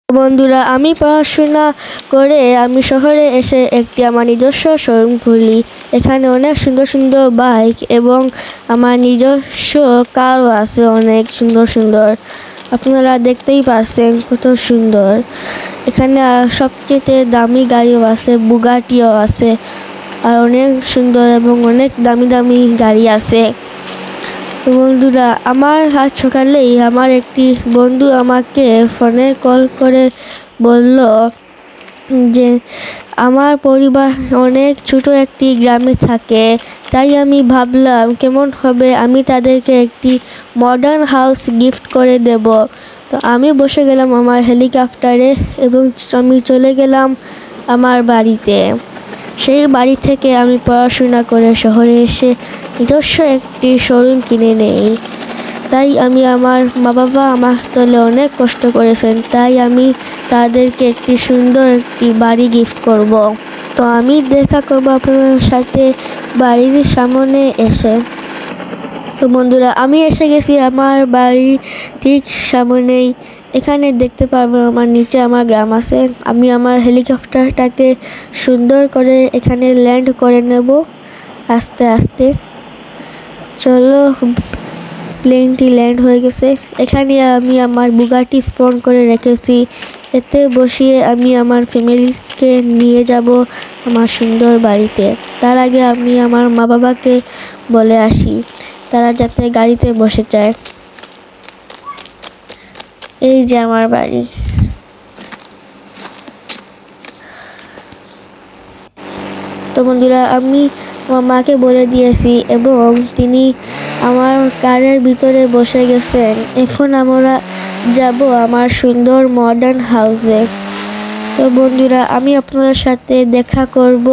বন্ধুরা, আমি পড়াশোনা করে আমি শহরে এসে একটি আমার নিজস্ব শোরুম খুলি। এখানে অনেক সুন্দর সুন্দর বাইক এবং আমার নিজস্ব কারও আছে, অনেক সুন্দর সুন্দর। আপনারা দেখতেই পারছেন কত সুন্দর। এখানে সবচেয়ে দামি গাড়িও আছে, বুগাটিও আছে, আর অনেক সুন্দর এবং অনেক দামি দামি গাড়ি আছে। বন্ধুরা, আমার আজ সকালেই আমার একটি বন্ধু আমাকে ফোনে কল করে বলল যে আমার পরিবার অনেক ছোট একটি গ্রামে থাকে, তাই আমি ভাবলাম কেমন হবে আমি তাদেরকে একটি মডার্ন হাউস গিফট করে দেব। তো আমি বসে গেলাম আমার হেলিকপ্টারে এবং আমি চলে গেলাম আমার বাড়িতে। সেই বাড়ি থেকে আমি পড়াশোনা করে শহরে এসে নিজস্ব একটি শোরুম কিনে নেই। তাই আমি আমার মা বাবা আমার তলে অনেক কষ্ট করেছেন, তাই আমি তাদেরকে একটি সুন্দর একটি বাড়ি গিফট করব। তো আমি দেখা করবো আপনার সাথে বাড়ির সামনে এসে। তো বন্ধুরা, আমি এসে গেছি আমার বাড়ি ঠিক সামনেই। এখানে দেখতে পারবেন আমার নিচে আমার গ্রাম আছে। আমি আমার হেলিকপ্টারটাকে সুন্দর করে এখানে ল্যান্ড করে নেব আস্তে আস্তে। চলো, প্লেনটি ল্যান্ড হয়ে গেছে। এখানে আমি আমার বুগাটি স্পন করে রেখেছি, এতে বসিয়ে আমি আমার ফ্যামিলিকে নিয়ে যাব আমার সুন্দর বাড়িতে। তার আগে আমি আমার মা বাবাকে বলে আসি তারা যাতে গাড়িতে বসে যায়। এই যে আমার বাড়ি। তো বন্ধুরা, আমি আমার মাকে বলে দিয়েছি এবং তিনি আমার কারের ভিতরে বসে গেছেন। এখন আমরা যাব আমার সুন্দর মডার্ন হাউসে। তো বন্ধুরা, আমি আপনাদের সাথে দেখা করব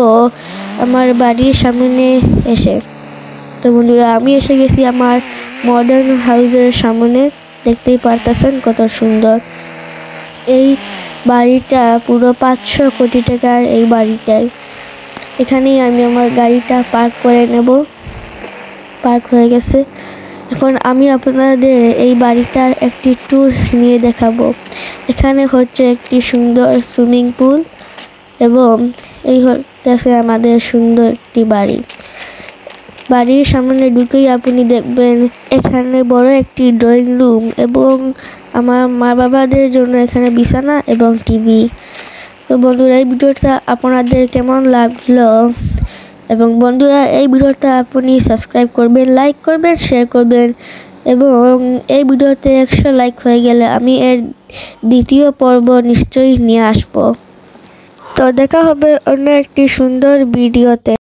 আমার বাড়ির সামনে এসে। তো বন্ধুরা, আমি এসে গেছি আমার মডার্ন হাউসের সামনে। দেখতেই পারতেছেন কত সুন্দর এই বাড়িটা, পুরো 500 কোটি টাকার এই বাড়িটাই। এখানেই আমি আমার গাড়িটা পার্ক করে নেব। পার্ক হয়ে গেছে। এখন আমি আপনাদের এই বাড়িটার একটি ট্যুর নিয়ে দেখাবো। এখানে হচ্ছে একটি সুন্দর সুইমিং পুল এবং এই হচ্ছে আমাদের সুন্দর একটি বাড়ি। বাড়ির সামনে ঢুকেই আপনি দেখবেন এখানে বড় একটি ড্রয়িং রুম এবং আমার মা বাবাদের জন্য এখানে বিছানা এবং টিভি। তো বন্ধুরা, এই ভিডিওটা আপনাদের কেমন লাগলো? এবং বন্ধুরা, এই ভিডিওটা আপনি সাবস্ক্রাইব করবেন, লাইক করবেন, শেয়ার করবেন এবং এই ভিডিওতে 100 লাইক হয়ে গেলে আমি এর দ্বিতীয় পর্ব নিশ্চয়ই নিয়ে আসবো। তো দেখা হবে অন্য একটি সুন্দর ভিডিওতে।